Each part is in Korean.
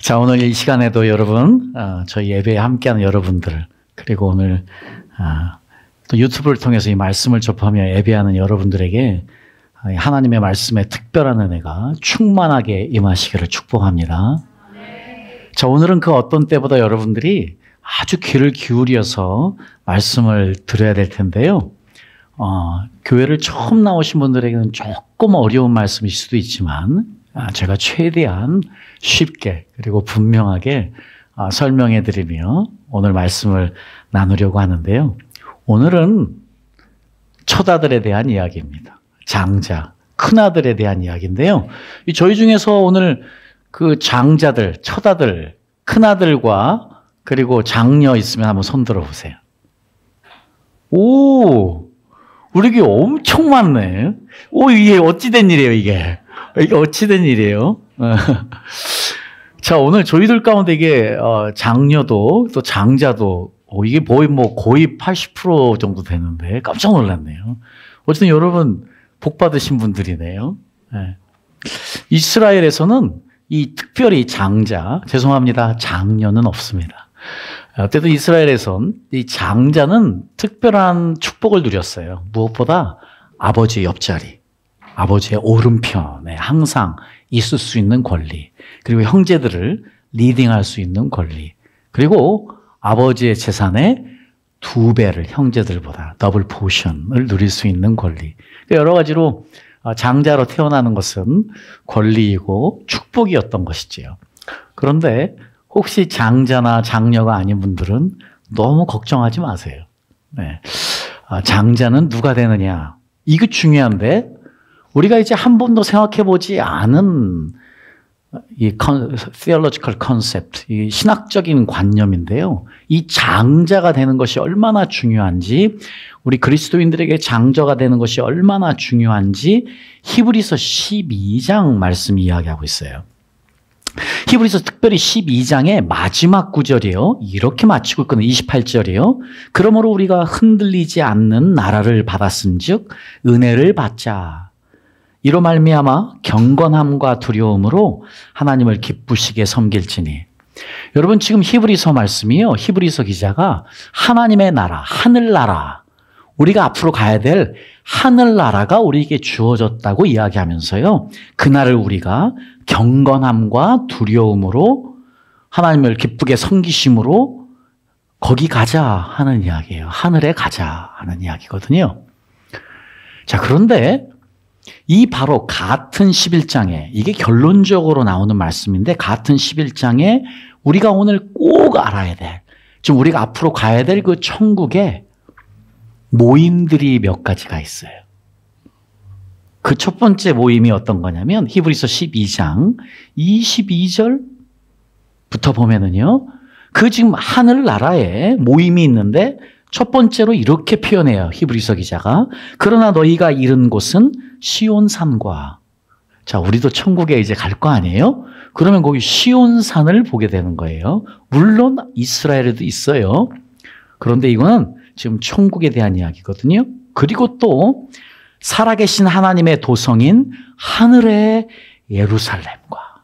자, 오늘 이 시간에도 여러분, 저희 예배에 함께하는 여러분들, 그리고 오늘 또 유튜브를 통해서 이 말씀을 접하며 예배하는 여러분들에게 하나님의 말씀에 특별한 은혜가 충만하게 임하시기를 축복합니다. 자, 오늘은 그 어떤 때보다 여러분들이 아주 귀를 기울여서 말씀을 들어야 될 텐데요. 교회를 처음 나오신 분들에게는 조금 어려운 말씀일 수도 있지만 제가 최대한 쉽게 그리고 분명하게 설명해 드리며 오늘 말씀을 나누려고 하는데요. 오늘은 처자들에 대한 이야기입니다. 장자, 큰아들에 대한 이야기인데요. 저희 중에서 오늘 그 장자들, 처자들, 큰아들과 그리고 장녀 있으면 한번 손 들어보세요. 오, 우리 교회 엄청 많네. 오, 이게 어찌된 일이에요, 이게. 이게 어찌된 일이에요. 자, 오늘 저희들 가운데 이게 장녀도 또 장자도 이게 거의 80% 정도 되는데 깜짝 놀랐네요. 어쨌든 여러분 복 받으신 분들이네요. 네. 이스라엘에서는 이 특별히 장자, 죄송합니다, 장녀는 없습니다. 어쨌든 이스라엘에선 이 장자는 특별한 축복을 누렸어요. 무엇보다 아버지의 옆자리, 아버지의 오른편에 항상 있을 수 있는 권리, 그리고 형제들을 리딩할 수 있는 권리, 그리고 아버지의 재산의 2배를 형제들보다 더블 포션을 누릴 수 있는 권리. 여러 가지로 장자로 태어나는 것은 권리이고 축복이었던 것이지요. 그런데 혹시 장자나 장녀가 아닌 분들은 너무 걱정하지 마세요. 네. 장자는 누가 되느냐? 이게 중요한데 우리가 이제 한 번도 생각해 보지 않은 이 theological concept, 이 신학적인 관념인데요. 이 장자가 되는 것이 얼마나 중요한지, 우리 그리스도인들에게 장자가 되는 것이 얼마나 중요한지 히브리서 12장 말씀이 이야기하고 있어요. 히브리서 특별히 12장의 마지막 구절이요. 이렇게 마치고 있거든요. 28절이요. 그러므로 우리가 흔들리지 않는 나라를 받았은즉 은혜를 받자. 이로 말미암아 경건함과 두려움으로 하나님을 기쁘시게 섬길지니. 여러분 지금 히브리서 말씀이요. 히브리서 기자가 하나님의 나라, 하늘나라, 우리가 앞으로 가야 될 하늘나라가 우리에게 주어졌다고 이야기하면서요. 그날을 우리가 경건함과 두려움으로 하나님을 기쁘게 섬기심으로 거기 가자 하는 이야기예요. 하늘에 가자 하는 이야기거든요. 자, 그런데 이 바로 같은 11장에, 이게 결론적으로 나오는 말씀인데 같은 11장에 우리가 오늘 꼭 알아야 될, 지금 우리가 앞으로 가야 될 그 천국에 모임들이 몇 가지가 있어요. 그 첫 번째 모임이 어떤 거냐면 히브리서 12장 22절부터 보면은요. 그 지금 하늘나라에 모임이 있는데 첫 번째로 이렇게 표현해요. 히브리서 기자가. 그러나 너희가 이른 곳은 시온산과. 자, 우리도 천국에 이제 갈 거 아니에요? 그러면 거기 시온산을 보게 되는 거예요. 물론 이스라엘에도 있어요. 그런데 이거는 지금 천국에 대한 이야기거든요. 그리고 또 살아계신 하나님의 도성인 하늘의 예루살렘과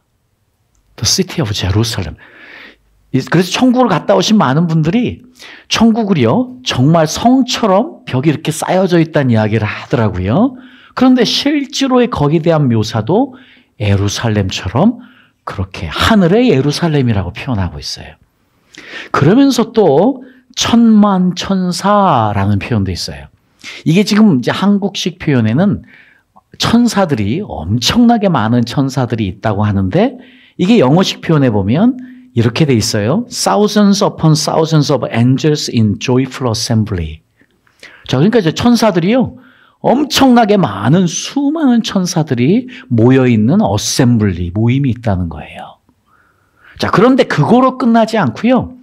The City of Jerusalem. 그래서 천국을 갔다 오신 많은 분들이 천국을요 정말 성처럼 벽이 이렇게 쌓여져 있다는 이야기를 하더라고요. 그런데 실제로의 거기에 대한 묘사도 예루살렘처럼 그렇게 하늘의 예루살렘이라고 표현하고 있어요. 그러면서 또 천만천사라는 표현도 있어요. 이게 지금 이제 한국식 표현에는 천사들이 엄청나게 많은 천사들이 있다고 하는데 이게 영어식 표현에 보면 이렇게 돼 있어요. Thousands upon thousands of angels in joyful assembly. 자, 그러니까 이제 천사들이요. 엄청나게 많은 수많은 천사들이 모여있는 어셈블리, 모임이 있다는 거예요. 자, 그런데 그거로 끝나지 않고요.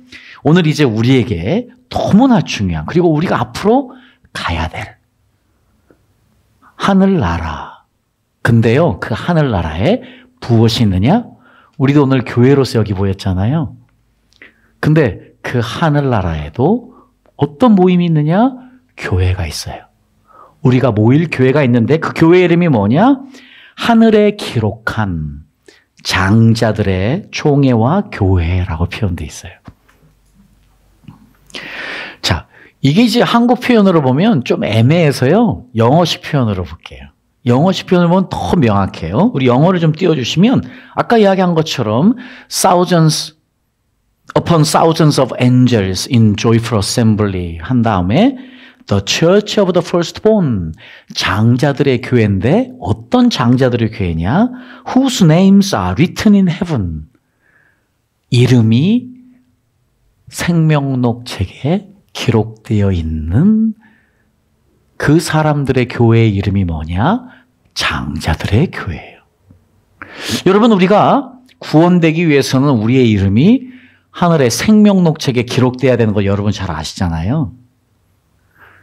오늘 이제 우리에게 너무나 중요한, 그리고 우리가 앞으로 가야 될 하늘나라. 근데요, 그 하늘나라에 무엇이 있느냐? 우리도 오늘 교회로서 여기 모였잖아요. 근데 그 하늘나라에도 어떤 모임이 있느냐? 교회가 있어요. 우리가 모일 교회가 있는데 그 교회 이름이 뭐냐? 하늘에 기록한 장자들의 총회와 교회라고 표현되어 있어요. 자, 이게 이제 한국 표현으로 보면 좀 애매해서요. 영어식 표현으로 볼게요. 영어식 표현을 보면 더 명확해요. 우리 영어를 좀 띄워주시면 아까 이야기한 것처럼 thousands upon thousands of angels in joyful assembly 한 다음에 The Church of the Firstborn, 장자들의 교회인데 어떤 장자들의 교회냐? Whose names are written in heaven. 이름이 생명록 책에 기록되어 있는 그 사람들의 교회의 이름이 뭐냐? 장자들의 교회예요. 여러분, 우리가 구원되기 위해서는 우리의 이름이 하늘의 생명록 책에 기록되어야 되는 거 여러분 잘 아시잖아요.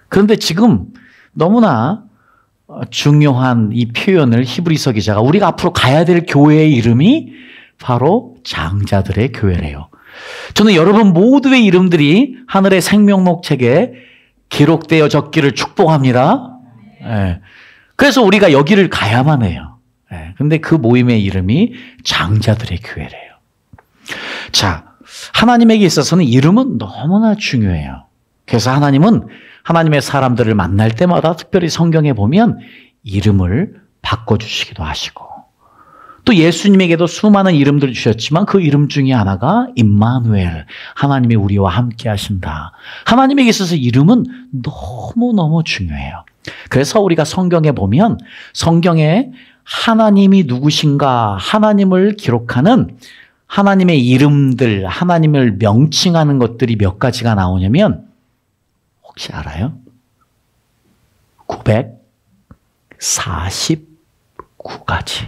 그런데 지금 너무나 중요한 이 표현을 히브리서 기자가 우리가 앞으로 가야 될 교회의 이름이 바로 장자들의 교회래요. 저는 여러분 모두의 이름들이 하늘의 생명록 책에 기록되어 적기를 축복합니다. 네. 그래서 우리가 여기를 가야만 해요. 그런데 그 모임의 이름이 장자들의 교회래요. 자, 하나님에게 있어서는 이름은 너무나 중요해요. 그래서 하나님은 하나님의 사람들을 만날 때마다 특별히 성경에 보면 이름을 바꿔주시기도 하시고 또 예수님에게도 수많은 이름들을 주셨지만 그 이름 중에 하나가 임마누엘, 하나님이 우리와 함께 하신다. 하나님에게 있어서 이름은 너무너무 중요해요. 그래서 우리가 성경에 보면 성경에 하나님이 누구신가, 하나님을 기록하는 하나님의 이름들, 하나님을 명칭하는 것들이 몇 가지가 나오냐면 혹시 알아요? 949가지.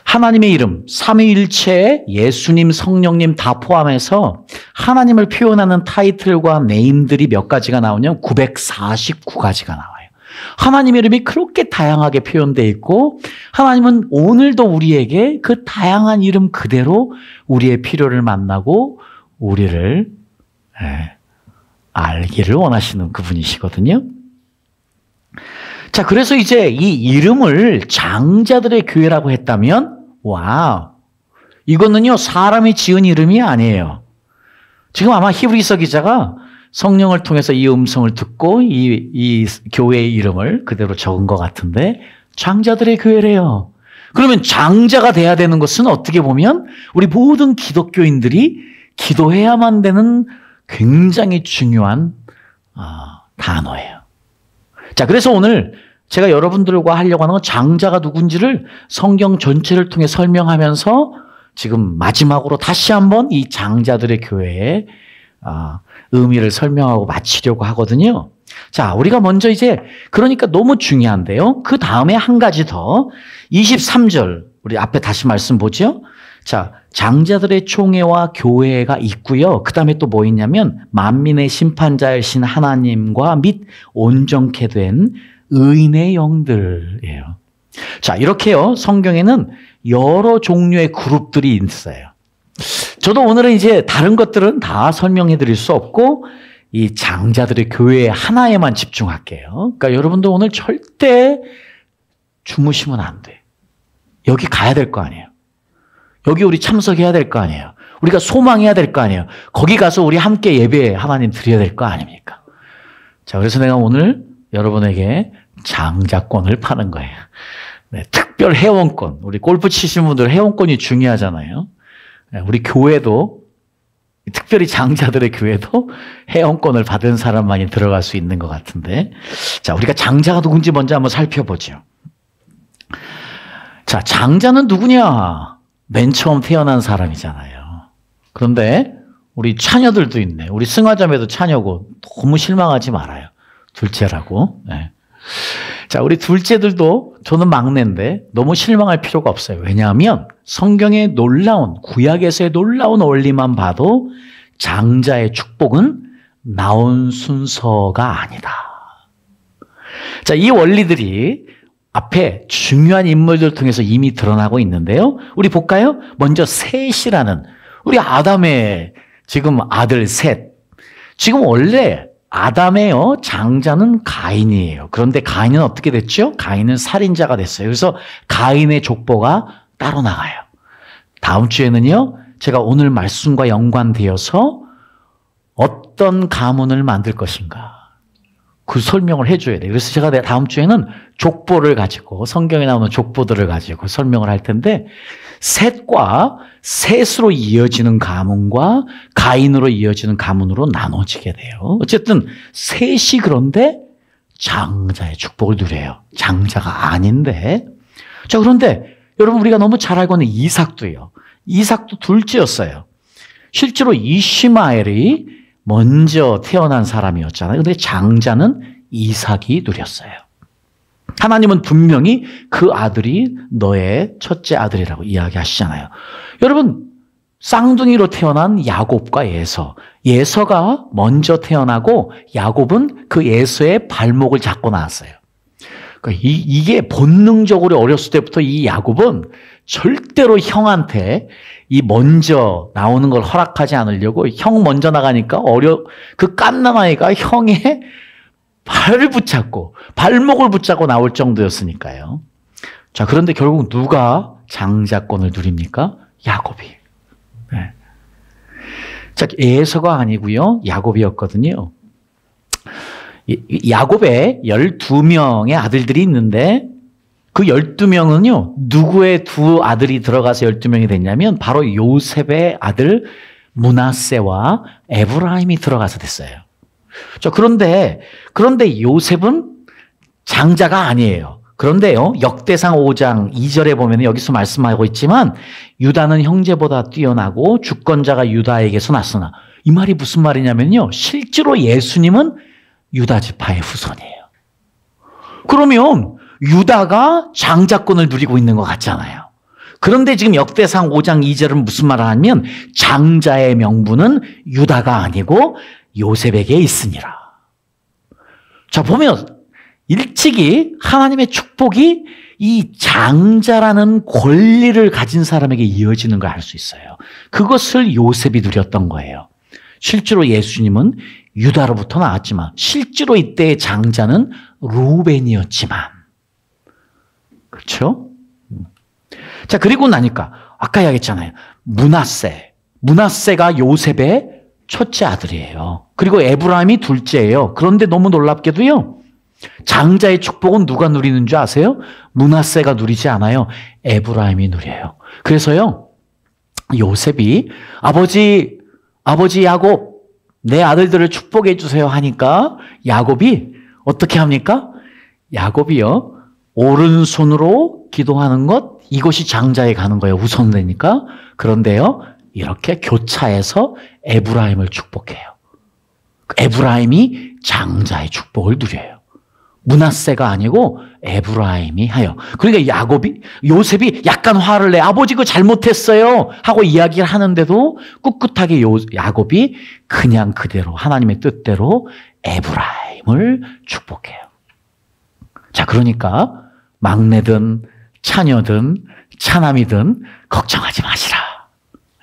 하나님의 이름, 삼위일체, 예수님, 성령님 다 포함해서 하나님을 표현하는 타이틀과 네임들이 몇 가지가 나오냐면 949가지가 나와요. 하나님의 이름이 그렇게 다양하게 표현되어 있고 하나님은 오늘도 우리에게 그 다양한 이름 그대로 우리의 필요를 만나고 우리를 알기를 원하시는 그분이시거든요. 자, 그래서 이제 이 이름을 장자들의 교회라고 했다면 와우, 이거는요 사람이 지은 이름이 아니에요. 지금 아마 히브리서 기자가 성령을 통해서 이 음성을 듣고 이 교회의 이름을 그대로 적은 것 같은데 장자들의 교회래요. 그러면 장자가 돼야 되는 것은 어떻게 보면 우리 모든 기독교인들이 기도해야만 되는 굉장히 중요한 단어예요. 자, 그래서 오늘 제가 여러분들과 하려고 하는 건 장자가 누군지를 성경 전체를 통해 설명하면서 지금 마지막으로 다시 한번 이 장자들의 교회의 의미를 설명하고 마치려고 하거든요. 자, 우리가 먼저 이제 그러니까 너무 중요한데요. 그 다음에 한 가지 더 23절 우리 앞에 다시 말씀 보죠. 자, 장자들의 총회와 교회가 있고요. 그 다음에 또 뭐 있냐면 만민의 심판자이신 하나님과 및 온전케 된 의인의 영들이에요. 자, 이렇게요. 성경에는 여러 종류의 그룹들이 있어요. 저도 오늘은 이제 다른 것들은 다 설명해 드릴 수 없고 이 장자들의 교회 하나에만 집중할게요. 그러니까 여러분들 오늘 절대 주무시면 안 돼. 여기 가야 될 거 아니에요. 여기 우리 참석해야 될 거 아니에요. 우리가 소망해야 될 거 아니에요. 거기 가서 우리 함께 예배 하나님 드려야 될 거 아닙니까? 자, 그래서 내가 오늘 여러분에게 장자권을 파는 거예요. 네, 특별 회원권. 우리 골프 치시는 분들 회원권이 중요하잖아요. 네, 우리 교회도 특별히 장자들의 교회도 회원권을 받은 사람만이 들어갈 수 있는 것 같은데, 자, 우리가 장자가 누군지 먼저 한번 살펴보죠. 자, 장자는 누구냐? 맨 처음 태어난 사람이잖아요. 그런데 우리 차녀들도 있네. 우리 승화자매도 차녀고 너무 실망하지 말아요. 둘째라고. 네. 자, 우리 둘째들도 저는 막내인데 너무 실망할 필요가 없어요. 왜냐하면 성경의 놀라운 구약에서의 놀라운 원리만 봐도 장자의 축복은 나온 순서가 아니다. 자, 이 원리들이 앞에 중요한 인물들 통해서 이미 드러나고 있는데요. 우리 볼까요? 먼저 셋이라는 우리 아담의 지금 아들 셋. 지금 원래 아담의 장자는 가인이에요. 그런데 가인은 어떻게 됐죠? 가인은 살인자가 됐어요. 그래서 가인의 족보가 따로 나가요. 다음 주에는요, 제가 오늘 말씀과 연관되어서 어떤 가문을 만들 것인가, 그 설명을 해줘야 돼요. 그래서 제가 다음 주에는 족보를 가지고, 성경에 나오는 족보들을 가지고 설명을 할 텐데, 셋과 셋으로 이어지는 가문과 가인으로 이어지는 가문으로 나눠지게 돼요. 어쨌든 셋이 그런데 장자의 축복을 누려요. 장자가 아닌데. 자, 그런데 여러분, 우리가 너무 잘 알고 있는 이삭도요. 이삭도 둘째였어요. 실제로 이시마엘이 먼저 태어난 사람이었잖아요. 근데 장자는 이삭이 누렸어요. 하나님은 분명히 그 아들이 너의 첫째 아들이라고 이야기하시잖아요. 여러분, 쌍둥이로 태어난 야곱과 에서, 에서가 먼저 태어나고 야곱은 그 에서의 발목을 잡고 나왔어요. 그러니까 이게 본능적으로 어렸을 때부터 이 야곱은 절대로 형한테 이 먼저 나오는 걸 허락하지 않으려고, 형 먼저 나가니까 그 갓난아이가 형의 발을 붙잡고 발목을 붙잡고 나올 정도였으니까요. 자, 그런데 결국 누가 장자권을 누립니까? 야곱이. 네. 자, 에서가 아니고요, 야곱이었거든요. 야곱에 12명의 아들들이 있는데 그 12명은요, 누구의 두 아들이 들어가서 12명이 됐냐면 바로 요셉의 아들 므낫세와 에브라임이 들어가서 됐어요. 자, 그런데 요셉은 장자가 아니에요. 그런데요, 역대상 5장 2절에 보면 여기서 말씀하고 있지만 유다는 형제보다 뛰어나고 주권자가 유다에게서 났으나, 이 말이 무슨 말이냐면요, 실제로 예수님은 유다 지파의 후손이에요. 그러면 유다가 장자권을 누리고 있는 것 같잖아요. 그런데 지금 역대상 5장 2절은 무슨 말을 하냐면 장자의 명분은 유다가 아니고 요셉에게 있으니라. 자, 보면 일찍이 하나님의 축복이 이 장자라는 권리를 가진 사람에게 이어지는 걸 알 수 있어요. 그것을 요셉이 누렸던 거예요. 실제로 예수님은 유다로부터 나왔지만 실제로 이때의 장자는 루벤이었지만, 그렇죠? 자, 그리고 나니까 아까 이야기했잖아요. 므낫세가 요셉의 첫째 아들이에요. 그리고 에브라임이 둘째예요. 그런데 너무 놀랍게도요, 장자의 축복은 누가 누리는 줄 아세요? 므낫세가 누리지 않아요. 에브라임이 누려요. 그래서요, 요셉이 아버지 야곱, 내 아들들을 축복해 주세요 하니까 야곱이 어떻게 합니까? 야곱이요, 오른손으로 기도하는 것, 이것이 장자에 가는 거예요. 우선되니까. 그런데요, 이렇게 교차해서 에브라임을 축복해요. 에브라임이 장자의 축복을 누려요. 므낫세가 아니고 에브라임이 하여. 그러니까 요셉이 약간 화를 내, 아버지 그거 잘못했어요 하고 이야기를 하는데도 꿋꿋하게 야곱이 그냥 그대로 하나님의 뜻대로 에브라임을 축복해요. 자, 그러니까 막내든 차녀든 차남이든 걱정하지 마시라.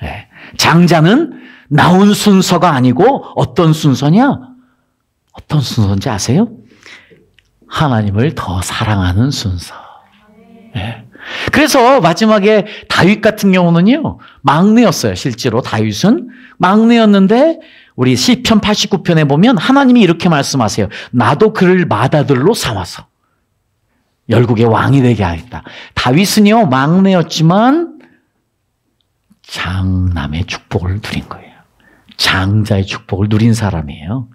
네. 장자는 나온 순서가 아니고 어떤 순서냐? 어떤 순서인지 아세요? 하나님을 더 사랑하는 순서. 네. 그래서 마지막에 다윗 같은 경우는요, 막내였어요. 실제로 다윗은 막내였는데 우리 시편 89편에 보면 하나님이 이렇게 말씀하세요. 나도 그를 맏아들로 삼아서 열국의 왕이 되게 하겠다. 다윗은요, 막내였지만 장남의 축복을 누린 거예요. 장자의 축복을 누린 사람이에요.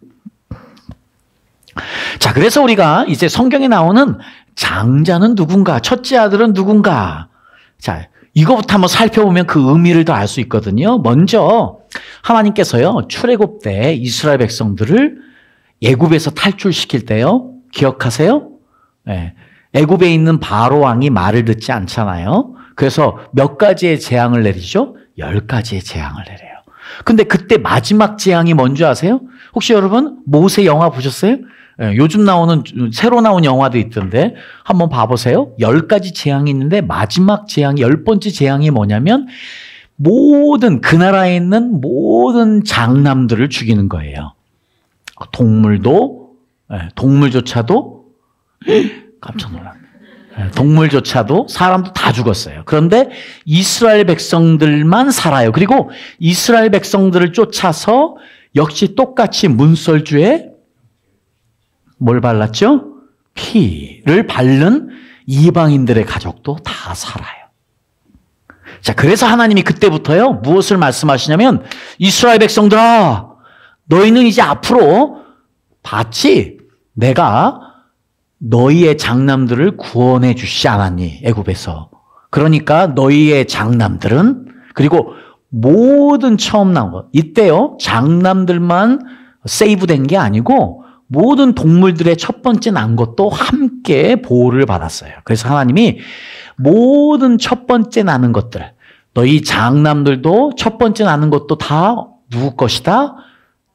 자, 그래서 우리가 이제 성경에 나오는 장자는 누군가, 첫째 아들은 누군가. 자, 이거부터 한번 살펴보면 그 의미를 더 알 수 있거든요. 먼저 하나님께서요, 출애굽 때 이스라엘 백성들을 애굽에서 탈출시킬 때요, 기억하세요? 네. 애굽에 있는 바로 왕이 말을 듣지 않잖아요. 그래서 몇 가지의 재앙을 내리죠? 10가지의 재앙을 내려요. 근데 그때 마지막 재앙이 뭔지 아세요? 혹시 여러분 모세 영화 보셨어요? 네, 요즘 새로 나온 영화도 있던데 한번 봐보세요. 10가지 재앙이 있는데 마지막 재앙이, 10번째 재앙이 뭐냐면 그 나라에 있는 모든 장남들을 죽이는 거예요. 동물조차도 깜짝 놀랐네. 동물조차도 사람도 다 죽었어요. 그런데 이스라엘 백성들만 살아요. 그리고 이스라엘 백성들을 쫓아서 역시 똑같이 문설주에 뭘 발랐죠? 피를 바른 이방인들의 가족도 다 살아요. 자, 그래서 하나님이 그때부터요, 무엇을 말씀하시냐면, 이스라엘 백성들아, 너희는 이제 앞으로 봤지? 내가 너희의 장남들을 구원해 주시지 않았니? 애굽에서. 그러니까 너희의 장남들은, 그리고 모든 처음 나온 것, 이때요, 장남들만 세이브된 게 아니고, 모든 동물들의 첫 번째 난 것도 함께 보호를 받았어요. 그래서 하나님이 모든 첫 번째 나는 것들, 너희 장남들도 첫 번째 나는 것도 다 누구 것이다?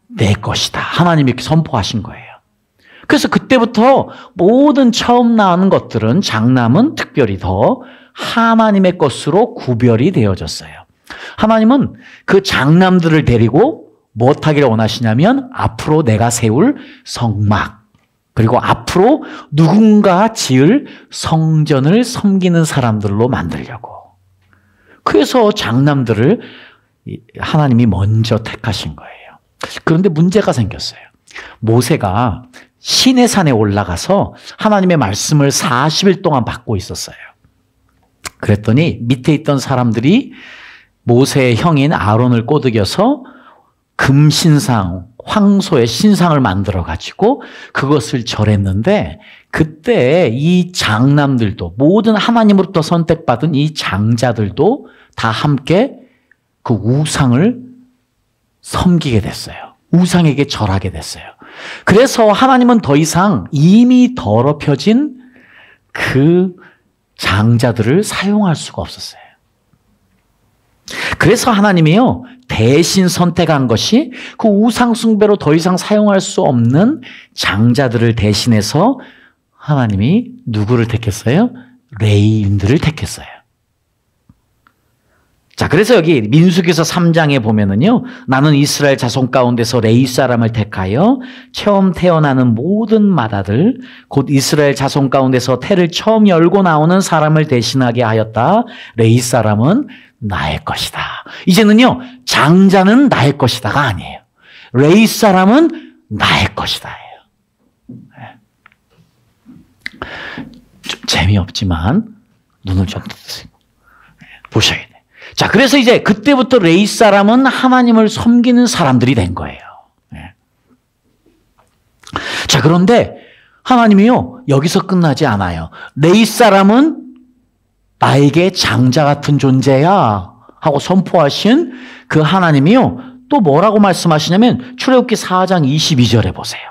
내 것이다. 하나님이 이렇게 선포하신 거예요. 그래서 그때부터 모든 처음 나는 것들은, 장남은 특별히 더 하나님의 것으로 구별이 되어졌어요. 하나님은 그 장남들을 데리고 무엇하기를 원하시냐면, 앞으로 내가 세울 성막, 그리고 앞으로 누군가 지을 성전을 섬기는 사람들로 만들려고. 그래서 장남들을 하나님이 먼저 택하신 거예요. 그런데 문제가 생겼어요. 모세가 시내산에 올라가서 하나님의 말씀을 40일 동안 받고 있었어요. 그랬더니 밑에 있던 사람들이 모세의 형인 아론을 꼬드겨서 금신상, 황소의 신상을 만들어가지고 그것을 절했는데, 그때 이 장남들도, 모든 하나님으로부터 선택받은 이 장자들도 다 함께 그 우상을 섬기게 됐어요. 우상에게 절하게 됐어요. 그래서 하나님은 더 이상 이미 더럽혀진 그 장자들을 사용할 수가 없었어요. 그래서 하나님이요, 대신 선택한 것이 그 우상숭배로 더 이상 사용할 수 없는 장자들을 대신해서 하나님이 누구를 택했어요? 레위인들을 택했어요. 자, 그래서 여기 민수기서 3장에 보면은요, 나는 이스라엘 자손 가운데서 레위 사람을 택하여 처음 태어나는 모든 마다들, 곧 이스라엘 자손 가운데서 태를 처음 열고 나오는 사람을 대신하게 하였다. 레위 사람은 나의 것이다. 이제는요, 장자는 나의 것이다가 아니에요. 레위 사람은 나의 것이다예요. 좀 재미없지만 눈을 좀 뜨세요. 보셔야 돼요. 자, 그래서 이제 그때부터 레위 사람은 하나님을 섬기는 사람들이 된 거예요. 자, 그런데 하나님이요, 여기서 끝나지 않아요. 레위 사람은 나에게 장자 같은 존재야 하고 선포하신 그 하나님이요, 또 뭐라고 말씀하시냐면 출애굽기 4장 22절에 보세요.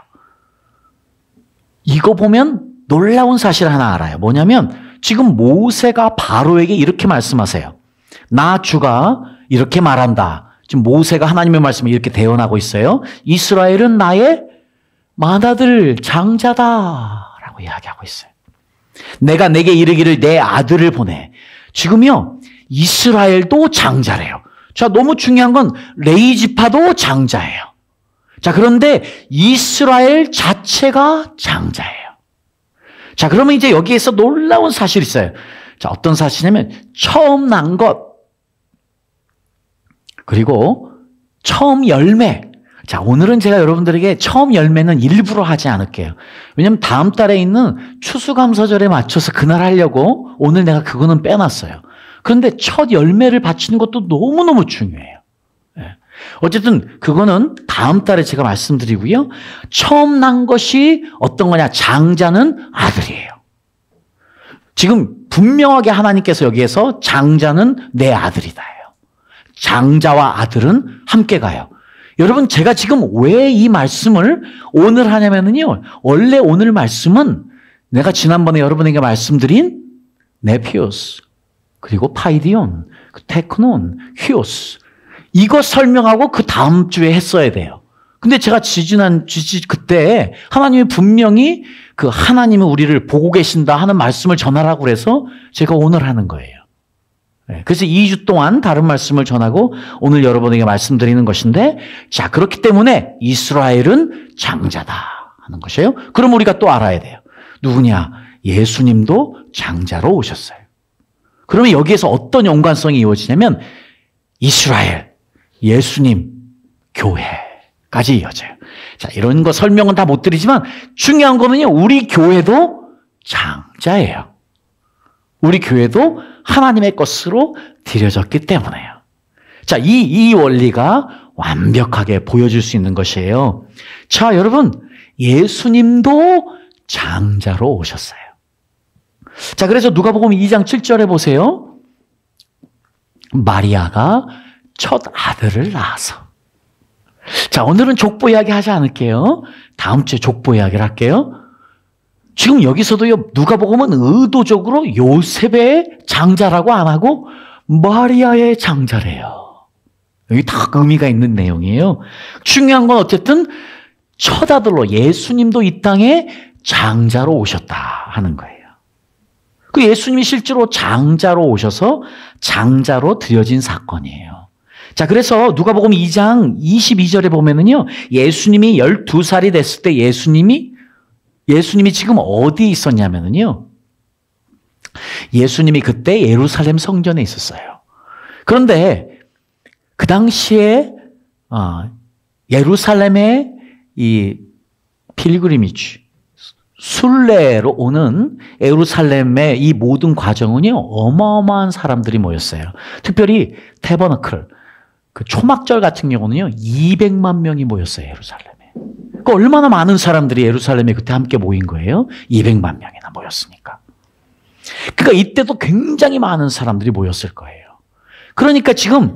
이거 보면 놀라운 사실 하나 알아요. 뭐냐면 지금 모세가 바로에게 이렇게 말씀하세요. 나 주가 이렇게 말한다. 지금 모세가 하나님의 말씀을 이렇게 대언하고 있어요. 이스라엘은 나의 맏아들 장자다라고 이야기하고 있어요. 내가 내게 이르기를 내 아들을 보내. 지금요, 이스라엘도 장자래요. 자, 너무 중요한 건 레위 지파도 장자예요. 자, 그런데 이스라엘 자체가 장자예요. 자, 그러면 이제 여기에서 놀라운 사실이 있어요. 자, 어떤 사실이냐면 처음 난 것, 그리고 처음 열매. 자, 오늘은 제가 여러분들에게 처음 열매는 일부러 하지 않을게요. 왜냐하면 다음 달에 있는 추수감사절에 맞춰서 그날 하려고 오늘 내가 그거는 빼놨어요. 그런데 첫 열매를 바치는 것도 너무너무 중요해요. 어쨌든 그거는 다음 달에 제가 말씀드리고요. 처음 난 것이 어떤 거냐? 장자는 아들이에요. 지금 분명하게 하나님께서 여기에서 장자는 내 아들이다예요. 장자와 아들은 함께 가요. 여러분, 제가 지금 왜 이 말씀을 오늘 하냐면요, 원래 오늘 말씀은 내가 지난번에 여러분에게 말씀드린 네피오스, 그리고 파이디온, 테크논, 히오스, 이거 설명하고 그 다음 주에 했어야 돼요. 근데 제가 그때 하나님이 분명히 그 하나님은 우리를 보고 계신다 하는 말씀을 전하라고 그래서 제가 오늘 하는 거예요. 그래서 2주 동안 다른 말씀을 전하고 오늘 여러분에게 말씀드리는 것인데, 자, 그렇기 때문에 이스라엘은 장자다 하는 것이에요. 그럼 우리가 또 알아야 돼요. 누구냐? 예수님도 장자로 오셨어요. 그러면 여기에서 어떤 연관성이 이루어지냐면 이스라엘, 예수님, 교회까지 이어져요. 자, 이런 거 설명은 다 못 드리지만 중요한 거는요, 우리 교회도 장자예요. 우리 교회도 하나님의 것으로 드려졌기 때문에요. 자, 이 원리가 완벽하게 보여줄 수 있는 것이에요. 자, 여러분, 예수님도 장자로 오셨어요. 자, 그래서 누가복음 2장 7절에 보세요. 마리아가 첫 아들을 낳아서. 자, 오늘은 족보 이야기 하지 않을게요. 다음 주에 족보 이야기를 할게요. 지금 여기서도요, 누가복음은 의도적으로 요셉의 장자라고 안 하고 마리아의 장자래요. 여기 다 의미가 있는 내용이에요. 중요한 건 어쨌든 첫 아들로 예수님도 이 땅에 장자로 오셨다 하는 거예요. 그 예수님이 실제로 장자로 오셔서 장자로 드려진 사건이에요. 자, 그래서 누가복음 2장 22절에 보면은요, 예수님이 12살이 됐을 때 예수님이 지금 어디 있었냐면은요, 예수님이 그때 예루살렘 성전에 있었어요. 그런데 그 당시에 예루살렘의 이 필그리미지, 순례로 오는 예루살렘의 이 모든 과정은요, 어마어마한 사람들이 모였어요. 특별히 태버너클, 그 초막절 같은 경우는요, 200만 명이 모였어요, 예루살렘에. 그 얼마나 많은 사람들이 예루살렘에 그때 함께 모인 거예요? 200만 명이나 모였으니까. 그러니까 이때도 굉장히 많은 사람들이 모였을 거예요. 그러니까 지금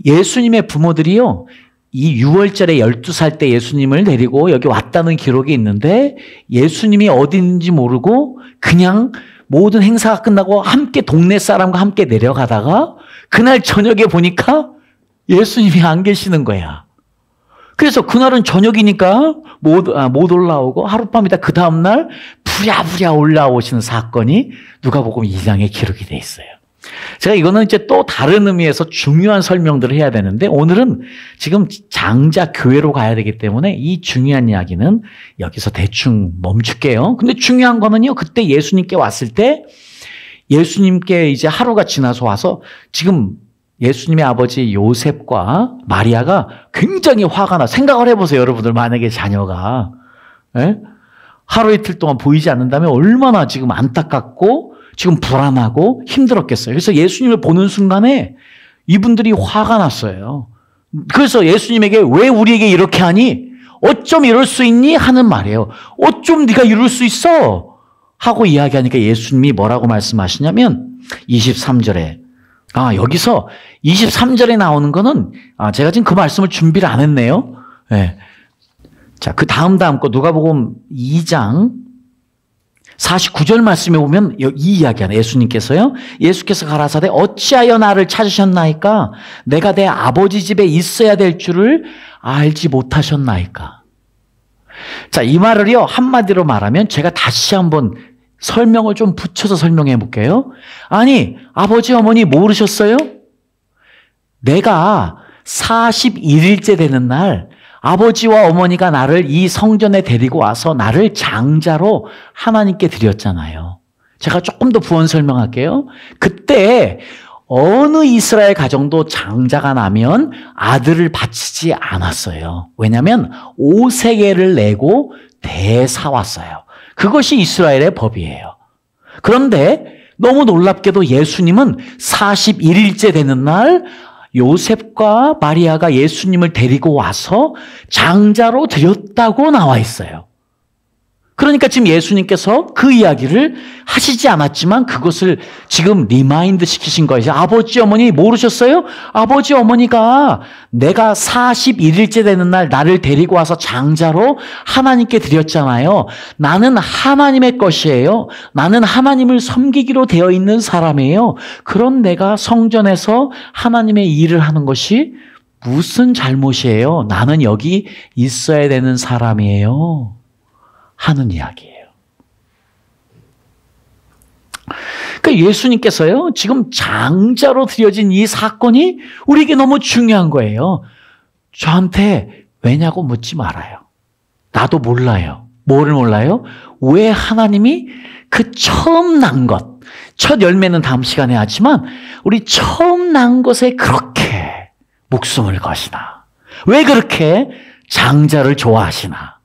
예수님의 부모들이요, 이 6월절에 12살 때 예수님을 데리고 여기 왔다는 기록이 있는데 예수님이 어디 있는지 모르고 그냥 모든 행사가 끝나고 함께 동네 사람과 함께 내려가다가 그날 저녁에 보니까 예수님이 안 계시는 거야. 그래서 그날은 저녁이니까 못 올라오고 하룻밤이다 그 다음날 부랴부랴 올라오시는 사건이 누가복음 2장에 기록이 돼 있어요. 제가 이거는 이제 또 다른 의미에서 중요한 설명들을 해야 되는데 오늘은 지금 장자 교회로 가야 되기 때문에 이 중요한 이야기는 여기서 대충 멈출게요. 근데 중요한 거는요, 그때 예수님께 왔을 때 예수님께 이제 하루가 지나서 와서 지금 예수님의 아버지 요셉과 마리아가 굉장히 화가 나. 생각을 해보세요, 여러분들. 만약에 자녀가 하루 이틀 동안 보이지 않는다면 얼마나 지금 안타깝고 지금 불안하고 힘들었겠어요. 그래서 예수님을 보는 순간에 이분들이 화가 났어요. 그래서 예수님에게 왜 우리에게 이렇게 하니? 어쩜 이럴 수 있니? 하는 말이에요. 어쩜 네가 이럴 수 있어? 하고 이야기하니까 예수님이 뭐라고 말씀하시냐면 23절에 여기서 23절에 나오는 거는 제가 지금 그 말씀을 준비를 안 했네요. 네. 자, 그 다음 거 누가복음 2장 49절 말씀에 보면 이 이야기하네. 예수님께서요. 예수께서 가라사대 어찌하여 나를 찾으셨나이까? 내가 내 아버지 집에 있어야 될 줄을 알지 못하셨나이까? 자, 이 말을요, 한마디로 말하면 제가 다시 한번 설명을 좀 붙여서 설명해 볼게요. 아니, 아버지 어머니 모르셨어요? 내가 41일째 되는 날 아버지와 어머니가 나를 이 성전에 데리고 와서 나를 장자로 하나님께 드렸잖아요. 제가 조금 더 부언 설명할게요. 그때 어느 이스라엘 가정도 장자가 나면 아들을 바치지 않았어요. 왜냐하면 5세겔을 내고 대사왔어요. 그것이 이스라엘의 법이에요. 그런데 너무 놀랍게도 예수님은 41일째 되는 날 요셉과 마리아가 예수님을 데리고 와서 장자로 드렸다고 나와 있어요. 그러니까 지금 예수님께서 그 이야기를 하시지 않았지만 그것을 지금 리마인드 시키신 거예요. 아버지 어머니 모르셨어요? 아버지 어머니가 내가 41일째 되는 날 나를 데리고 와서 장자로 하나님께 드렸잖아요. 나는 하나님의 것이에요. 나는 하나님을 섬기기로 되어 있는 사람이에요. 그런 내가 성전에서 하나님의 일을 하는 것이 무슨 잘못이에요? 나는 여기 있어야 되는 사람이에요. 하는 이야기예요. 그러니까 예수님께서요, 지금 장자로 드려진 이 사건이 우리에게 너무 중요한 거예요. 저한테 왜냐고 묻지 말아요. 나도 몰라요. 뭐를 몰라요? 왜 하나님이 그 처음 난 것, 첫 열매는 다음 시간에 하지만 우리 처음 난 것에 그렇게 목숨을 거시나? 왜 그렇게 장자를 좋아하시나?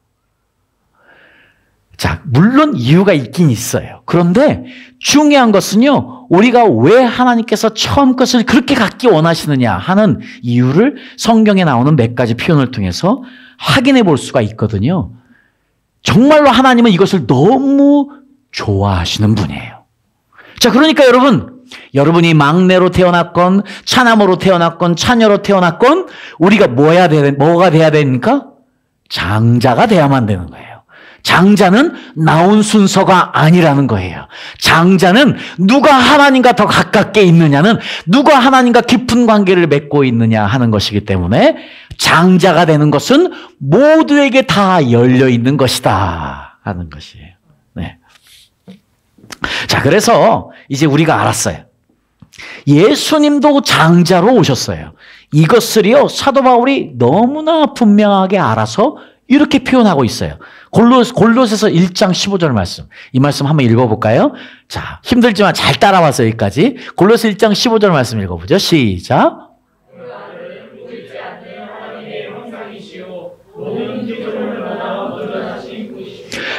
자, 물론 이유가 있긴 있어요. 그런데 중요한 것은요, 우리가 왜 하나님께서 처음 것을 그렇게 갖기 원하시느냐 하는 이유를 성경에 나오는 몇 가지 표현을 통해서 확인해 볼 수가 있거든요. 정말로 하나님은 이것을 너무 좋아하시는 분이에요. 자, 그러니까 여러분이 막내로 태어났건, 차남으로 태어났건, 차녀로 태어났건, 우리가 뭐가 돼야 됩니까? 장자가 돼야만 되는 거예요. 장자는 나온 순서가 아니라는 거예요. 장자는 누가 하나님과 더 가깝게 있느냐는 누가 하나님과 깊은 관계를 맺고 있느냐 하는 것이기 때문에 장자가 되는 것은 모두에게 다 열려 있는 것이다 하는 것이에요. 네. 자, 그래서 이제 우리가 알았어요. 예수님도 장자로 오셨어요. 이것을요, 사도 바울이 너무나 분명하게 알아서 이렇게 표현하고 있어요. 골로새서 1장 15절 말씀. 이 말씀 한번 읽어볼까요? 자, 힘들지만 잘 따라와서 여기까지. 골로새 1장 15절 말씀 읽어보죠. 시작.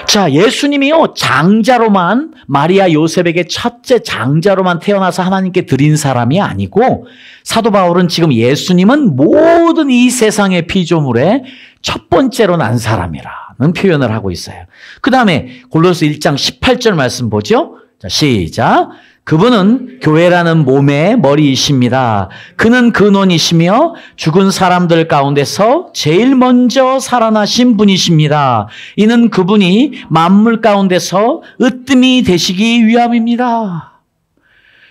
자, 예수님이요, 장자로만, 마리아 요셉에게 첫째 장자로만 태어나서 하나님께 드린 사람이 아니고, 사도 바울은 지금 예수님은 모든 이 세상의 피조물의 첫 번째로 난 사람이라는 표현을 하고 있어요. 그 다음에 골로새 1장 18절 말씀 보죠. 자, 시작. 그분은 교회라는 몸의 머리이십니다. 그는 근원이시며 죽은 사람들 가운데서 제일 먼저 살아나신 분이십니다. 이는 그분이 만물 가운데서 으뜸이 되시기 위함입니다.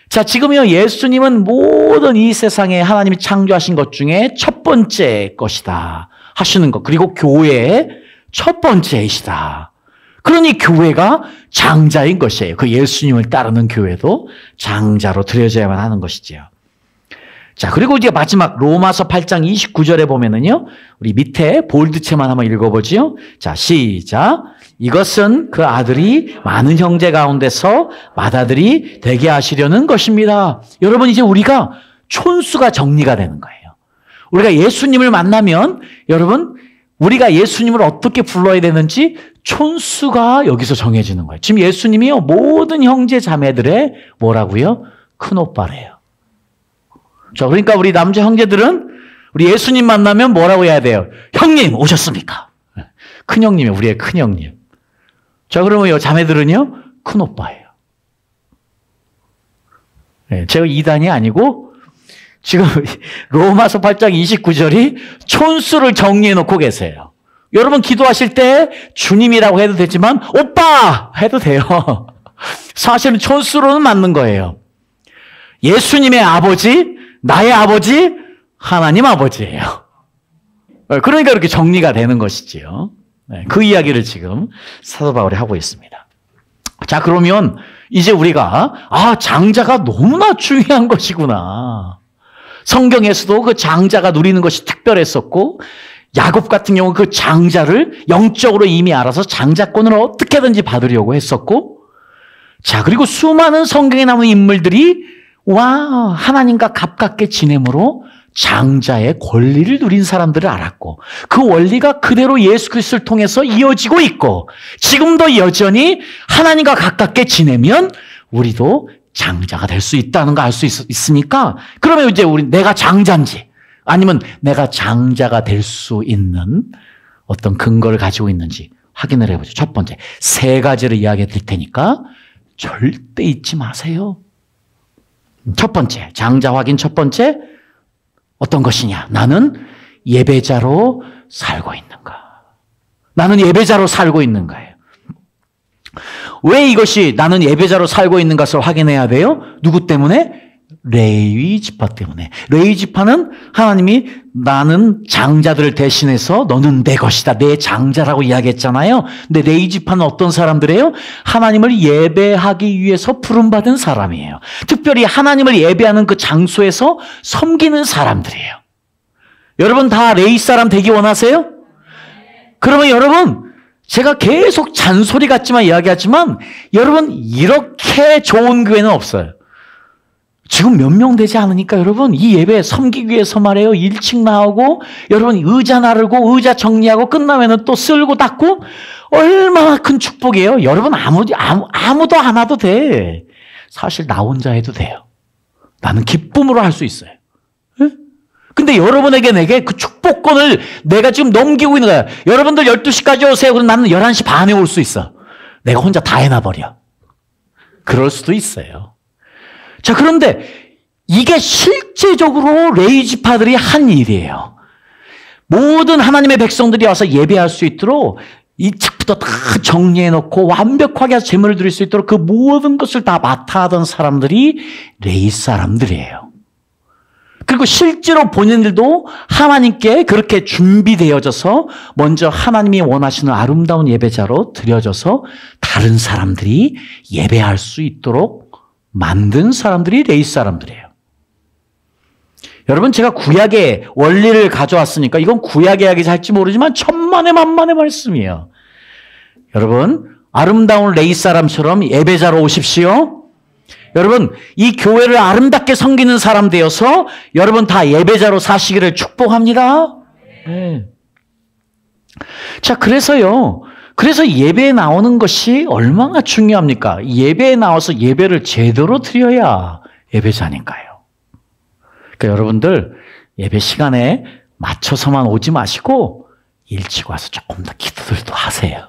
자, 지금요, 예수님은 모든 이 세상에 하나님이 창조하신 것 중에 첫 번째 것이다 하시는 것. 그리고 교회의 첫 번째이시다. 그러니 교회가 장자인 것이에요. 그 예수님을 따르는 교회도 장자로 드려져야만 하는 것이지요. 자, 그리고 이제 마지막 로마서 8장 29절에 보면은요, 우리 밑에 볼드체만 한번 읽어보지요. 자, 시작. 이것은 그 아들이 많은 형제 가운데서 맏아들이 되게 하시려는 것입니다. 여러분, 이제 우리가 촌수가 정리가 되는 거예요. 우리가 예수님을 만나면 여러분, 우리가 예수님을 어떻게 불러야 되는지 촌수가 여기서 정해지는 거예요. 지금 예수님이요, 모든 형제 자매들의 뭐라고요? 큰오빠래요. 자, 그러니까 우리 남자 형제들은 우리 예수님 만나면 뭐라고 해야 돼요? 형님 오셨습니까? 큰형님이 우리의 큰형님. 자, 그러면 자매들은요, 큰오빠예요. 네, 제가 이단이 아니고 지금 로마서 8장 29절이 촌수를 정리해 놓고 계세요. 여러분 기도하실 때 주님이라고 해도 되지만 오빠 해도 돼요. 사실은 촌수로는 맞는 거예요. 예수님의 아버지, 나의 아버지, 하나님 아버지예요. 그러니까 이렇게 정리가 되는 것이지요. 그 이야기를 지금 사도 바울이 하고 있습니다. 자, 그러면 이제 우리가 장자가 너무나 중요한 것이구나. 성경에서도 그 장자가 누리는 것이 특별했었고, 야곱 같은 경우 그 장자를 영적으로 이미 알아서 장자권을 어떻게든지 받으려고 했었고, 자, 그리고 수많은 성경에 나오는 인물들이 하나님과 가깝게 지냄으로 장자의 권리를 누린 사람들을 알았고, 그 원리가 그대로 예수 그리스도를 통해서 이어지고 있고, 지금도 여전히 하나님과 가깝게 지내면 우리도 장자가 될 수 있다는 거 알 수 있으니까, 그러면 이제 내가 장자인지 아니면 내가 장자가 될 수 있는 어떤 근거를 가지고 있는지 확인을 해보죠. 첫 번째, 3가지를 이야기해 드릴 테니까 절대 잊지 마세요. 첫 번째, 장자 확인 첫 번째, 어떤 것이냐? 나는 예배자로 살고 있는가? 나는 예배자로 살고 있는가예요. 왜 이것이 나는 예배자로 살고 있는 것을 확인해야 돼요? 누구 때문에? 레위 지파 때문에. 레위 지파는 하나님이 나는 장자들을 대신해서 너는 내 것이다, 내 장자라고 이야기했잖아요. 근데 레위 지파는 어떤 사람들이에요? 하나님을 예배하기 위해서 부름받은 사람이에요. 특별히 하나님을 예배하는 그 장소에서 섬기는 사람들이에요. 여러분 다 레위 사람 되기 원하세요? 그러면 여러분 제가 계속 잔소리 같지만 이야기하지만 여러분 이렇게 좋은 교회는 없어요. 지금 몇 명 되지 않으니까 여러분 이 예배 섬기기 위해서 말해요. 1층 나오고 여러분 의자 나르고 의자 정리하고 끝나면은 또 쓸고 닦고 얼마나 큰 축복이에요. 여러분 아무도 안 와도 돼. 사실 나 혼자 해도 돼요. 나는 기쁨으로 할 수 있어요. 근데 여러분에게 내게 그 축복권을 내가 지금 넘기고 있는 거야. 여러분들 12시까지 오세요. 그럼 나는 11시 반에 올 수 있어. 내가 혼자 다 해놔버려. 그럴 수도 있어요. 자, 그런데 이게 실제적으로 레이지파들이 한 일이에요. 모든 하나님의 백성들이 와서 예배할 수 있도록 이 책부터 다 정리해놓고 완벽하게 제물을 드릴 수 있도록 그 모든 것을 다 맡아 하던 사람들이 레위 사람들이에요. 그리고 실제로 본인들도 하나님께 그렇게 준비되어져서 먼저 하나님이 원하시는 아름다운 예배자로 드려져서 다른 사람들이 예배할 수 있도록 만든 사람들이 레위 사람들이에요. 여러분 제가 구약의 원리를 가져왔으니까 이건 구약 이야기인지 할지 모르지만 천만의 만만의 말씀이에요. 여러분 아름다운 레위 사람처럼 예배자로 오십시오. 여러분 이 교회를 아름답게 섬기는 사람 되어서 여러분 다 예배자로 사시기를 축복합니다. 네. 자, 그래서 예배에 나오는 것이 얼마나 중요합니까? 예배에 나와서 예배를 제대로 드려야 예배자니까요. 그러니까 여러분들 예배 시간에 맞춰서만 오지 마시고 일찍 와서 조금 더 기도들도 하세요.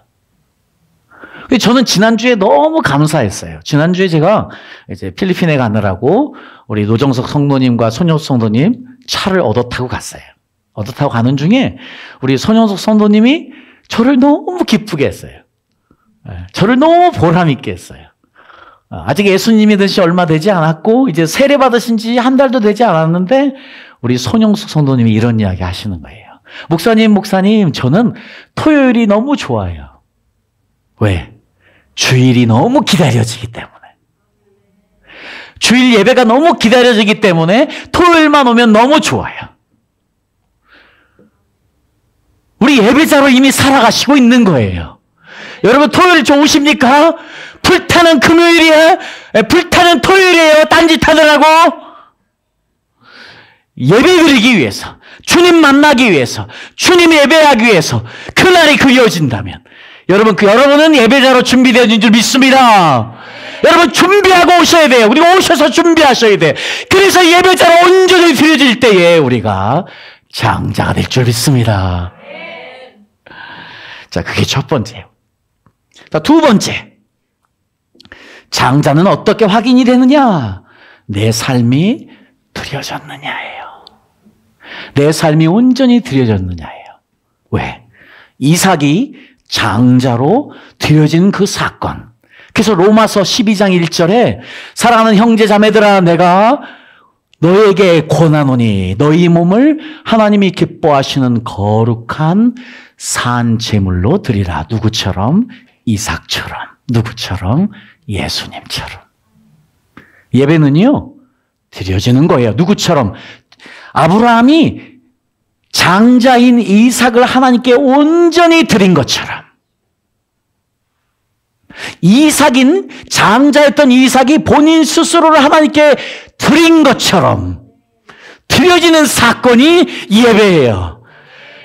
저는 지난주에 너무 감사했어요. 지난주에 제가 이제 필리핀에 가느라고 우리 노정석 성도님과 손영석 성도님 차를 얻어 타고 갔어요. 얻어 타고 가는 중에 우리 손영석 성도님이 저를 너무 기쁘게 했어요. 저를 너무 보람있게 했어요. 아직 예수님이 된 지 얼마 되지 않았고 이제 세례 받으신 지 한 달도 되지 않았는데 우리 손영석 성도님이 이런 이야기 하시는 거예요. 목사님 저는 토요일이 너무 좋아요. 왜? 주일이 너무 기다려지기 때문에. 주일 예배가 너무 기다려지기 때문에 토요일만 오면 너무 좋아요. 우리 예배자로 이미 살아가시고 있는 거예요. 여러분 토요일 좋으십니까? 불타는 금요일이에요? 불타는 토요일이에요? 딴짓하느라고? 예배드리기 위해서, 주님 만나기 위해서, 주님 예배하기 위해서 그날이 그려진다면 여러분은 예배자로 준비되어진 줄 믿습니다. 여러분 준비하고 오셔야 돼요. 우리가 오셔서 준비하셔야 돼요. 그래서 예배자로 온전히 드려질 때에 우리가 장자가 될 줄 믿습니다. 자, 그게 첫 번째예요. 자, 두 번째. 장자는 어떻게 확인이 되느냐? 내 삶이 드려졌느냐예요. 내 삶이 온전히 드려졌느냐예요. 왜? 이삭이 장자로 드려진 그 사건. 그래서 로마서 12장 1절에 사랑하는 형제 자매들아 내가 너에게 권하노니 너희 몸을 하나님이 기뻐하시는 거룩한 산 제물로 드리라. 누구처럼? 이삭처럼. 누구처럼? 예수님처럼. 예배는요 드려지는 거예요. 누구처럼? 아브라함이 장자인 이삭을 하나님께 온전히 드린 것처럼 장자였던 이삭이 본인 스스로를 하나님께 드린 것처럼 드려지는 사건이 예배예요.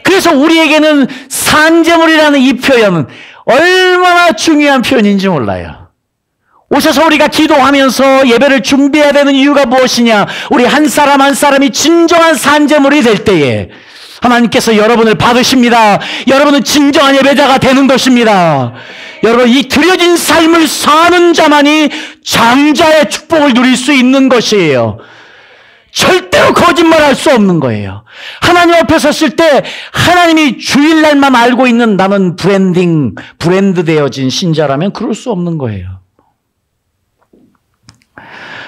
그래서 우리에게는 산제물이라는 이 표현은 얼마나 중요한 표현인지 몰라요. 오셔서 우리가 기도하면서 예배를 준비해야 되는 이유가 무엇이냐? 우리 한 사람 한 사람이 진정한 산제물이 될 때에 하나님께서 여러분을 받으십니다. 여러분은 진정한 예배자가 되는 것입니다. 여러분 이 드려진 삶을 사는 자만이 장자의 축복을 누릴 수 있는 것이에요. 절대로 거짓말할 수 없는 거예요. 하나님 앞에 섰을 때 하나님이 주일날만 알고 있는 나는 브랜드 되어진 신자라면 그럴 수 없는 거예요.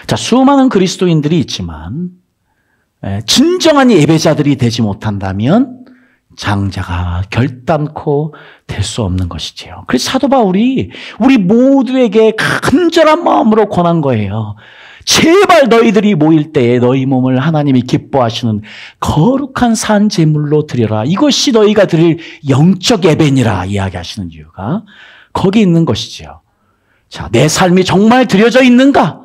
자, 수많은 그리스도인들이 있지만 진정한 예배자들이 되지 못한다면 장자가 결단코 될 수 없는 것이지요. 그래서 사도 바울이 우리 모두에게 간절한 마음으로 권한 거예요. 제발 너희들이 모일 때에 너희 몸을 하나님이 기뻐하시는 거룩한 산 제물로 드려라. 이것이 너희가 드릴 영적 예배니라 이야기하시는 이유가 거기 있는 것이지요. 자, 내 삶이 정말 드려져 있는가?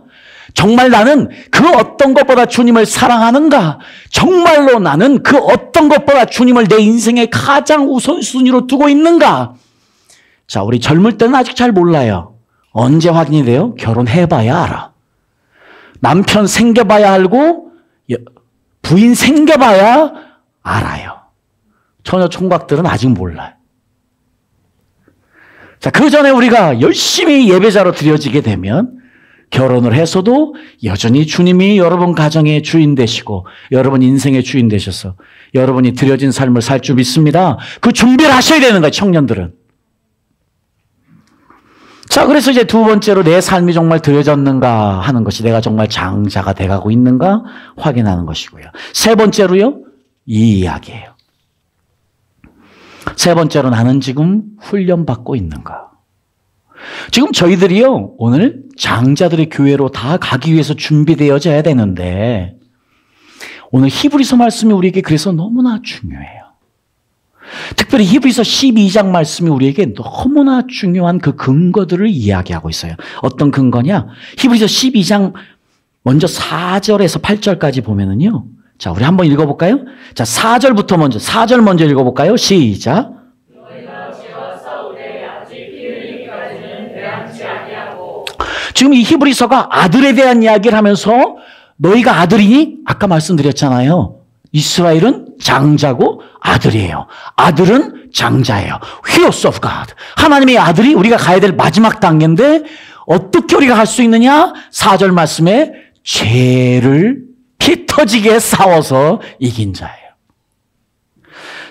정말 나는 그 어떤 것보다 주님을 사랑하는가? 정말로 나는 그 어떤 것보다 주님을 내 인생의 가장 우선순위로 두고 있는가? 자, 우리 젊을 때는 아직 잘 몰라요. 언제 확인이 돼요? 결혼해봐야 알아. 남편 생겨봐야 알고 부인 생겨봐야 알아요. 처녀 총각들은 아직 몰라요. 자, 그 전에 우리가 열심히 예배자로 드려지게 되면 결혼을 해서도 여전히 주님이 여러분 가정의 주인 되시고 여러분 인생의 주인 되셔서 여러분이 드려진 삶을 살 줄 믿습니다. 그 준비를 하셔야 되는 거예요, 청년들은. 자, 그래서 이제 두 번째로 내 삶이 정말 드려졌는가 하는 것이 내가 정말 장자가 돼가고 있는가 확인하는 것이고요. 세 번째로요, 이 이야기예요. 세 번째로 나는 지금 훈련받고 있는가. 지금 저희들이요, 오늘 장자들의 교회로 다 가기 위해서 준비되어져야 되는데 오늘 히브리서 말씀이 우리에게 그래서 너무나 중요해요. 특별히 히브리서 12장 말씀이 우리에게 너무나 중요한 그 근거들을 이야기하고 있어요. 어떤 근거냐? 히브리서 12장 먼저 4절에서 8절까지 보면은요. 자, 우리 한번 읽어볼까요? 자, 4절부터 먼저, 4절 먼저 읽어볼까요? 시작. 지금 이 히브리서가 아들에 대한 이야기를 하면서 너희가 아들이니? 아까 말씀드렸잖아요. 이스라엘은 장자고 아들이에요. 아들은 장자예요. Huios of God. 하나님의 아들이 우리가 가야 될 마지막 단계인데 어떻게 우리가 할 수 있느냐? 4절 말씀에 죄를 피 터지게 싸워서 이긴 자예요.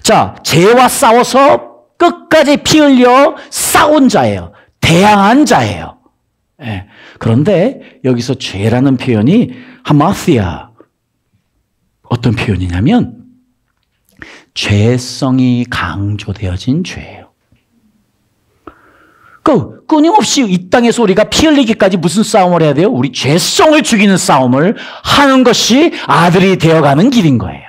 자, 죄와 싸워서 끝까지 피 흘려 싸운 자예요. 대항한 자예요. 예. 그런데 여기서 죄라는 표현이 하마시아 어떤 표현이냐면 죄성이 강조되어진 죄예요. 끊임없이 이 땅에서 우리가 피 흘리기까지 무슨 싸움을 해야 돼요? 우리 죄성을 죽이는 싸움을 하는 것이 아들이 되어가는 길인 거예요.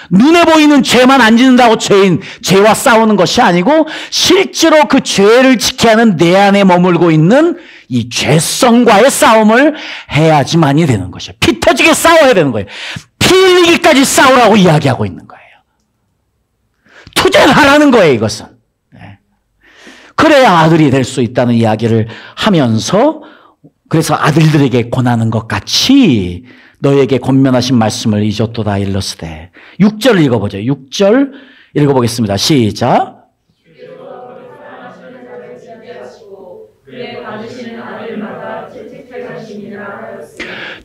눈에 보이는 죄만 안 짓는다고 죄와 싸우는 것이 아니고 실제로 그 죄를 지켜야 하는 내 안에 머물고 있는 이 죄성과의 싸움을 해야지만이 되는 것이에요. 피 터지게 싸워야 되는 거예요. 피 흘리기까지 싸우라고 이야기하고 있는 거예요. 투쟁하라는 거예요, 이것은. 네. 그래야 아들이 될 수 있다는 이야기를 하면서 그래서 아들들에게 권하는 것 같이 너에게 권면하신 말씀을 잊었도다 일러스되 6절 읽어보죠. 6절 읽어보겠습니다. 시작.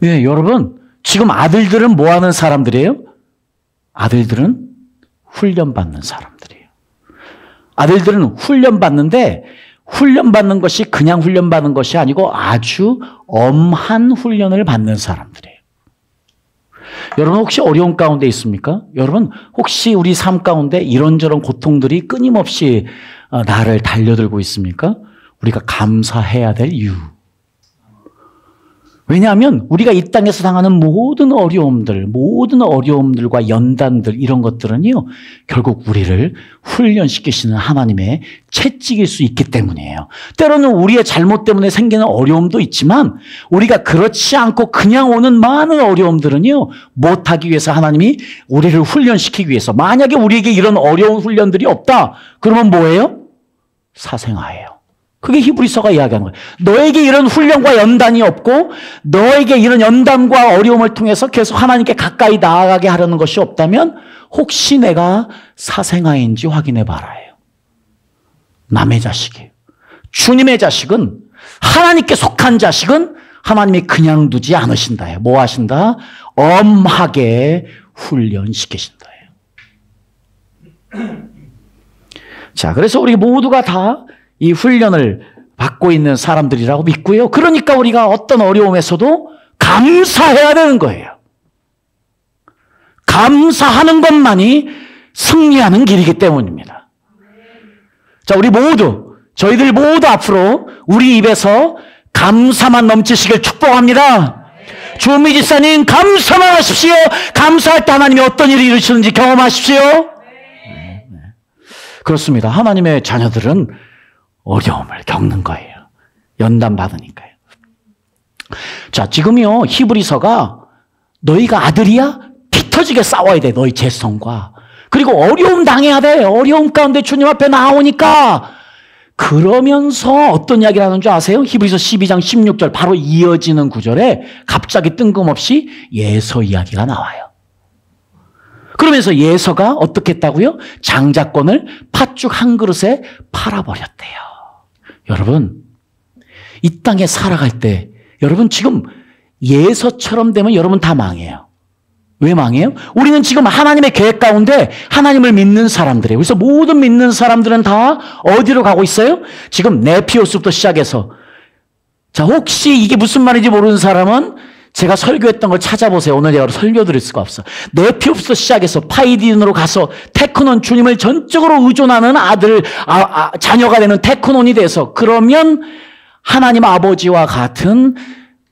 네, 여러분 지금 아들들은 뭐 하는 사람들이에요? 아들들은 훈련받는 사람들이에요. 아들들은 훈련받는데 훈련받는 것이 그냥 훈련받는 것이 아니고 아주 엄한 훈련을 받는 사람들이에요. 여러분 혹시 어려운 가운데 있습니까? 여러분 혹시 우리 삶 가운데 이런저런 고통들이 끊임없이 나를 달려들고 있습니까? 우리가 감사해야 될 이유. 왜냐하면 우리가 이 땅에서 당하는 모든 어려움들과 연단들 이런 것들은요. 결국 우리를 훈련시키시는 하나님의 채찍일 수 있기 때문이에요. 때로는 우리의 잘못 때문에 생기는 어려움도 있지만 우리가 그렇지 않고 그냥 오는 많은 어려움들은요. 못하기 위해서 하나님이 우리를 훈련시키기 위해서 만약에 우리에게 이런 어려운 훈련들이 없다. 그러면 뭐예요? 사생아예요. 그게 히브리서가 이야기하는 거예요. 너에게 이런 훈련과 연단이 없고 너에게 이런 연단과 어려움을 통해서 계속 하나님께 가까이 나아가게 하려는 것이 없다면 혹시 내가 사생아인지 확인해 봐라요. 남의 자식이에요. 주님의 자식은 하나님께 속한 자식은 하나님이 그냥 두지 않으신다요. 뭐 하신다? 엄하게 훈련시키신다요. 자, 그래서 우리 모두가 다 이 훈련을 받고 있는 사람들이라고 믿고요. 그러니까 우리가 어떤 어려움에서도 감사해야 되는 거예요. 감사하는 것만이 승리하는 길이기 때문입니다. 자, 우리 모두, 저희들 모두 앞으로 우리 입에서 감사만 넘치시길 축복합니다. 주은미 지사님 감사만 하십시오. 감사할 때 하나님이 어떤 일을 이루시는지 경험하십시오. 그렇습니다. 하나님의 자녀들은 어려움을 겪는 거예요. 연단 받으니까요. 자, 지금요 히브리서가 너희가 아들이야? 피 터지게 싸워야 돼. 너희 재성과. 그리고 어려움 당해야 돼. 어려움 가운데 주님 앞에 나오니까. 그러면서 어떤 이야기를 하는 줄 아세요? 히브리서 12장 16절 바로 이어지는 구절에 갑자기 뜬금없이 예서 이야기가 나와요. 그러면서 예서가 어떻게 했다고요? 장자권을 팥죽 한 그릇에 팔아버렸대요. 여러분, 이 땅에 살아갈 때 여러분 지금 예서처럼 되면 여러분 다 망해요. 왜 망해요? 우리는 지금 하나님의 계획 가운데 하나님을 믿는 사람들이에요. 그래서 모든 믿는 사람들은 다 어디로 가고 있어요? 지금 네피오스부터 시작해서. 자, 혹시 이게 무슨 말인지 모르는 사람은 제가 설교했던 걸 찾아보세요. 오늘 제가 설교드릴 수가 없어. 네피오스부터 시작해서 파이딘으로 가서 테크논, 주님을 전적으로 의존하는 자녀가 되는 테크논이 돼서, 그러면 하나님 아버지와 같은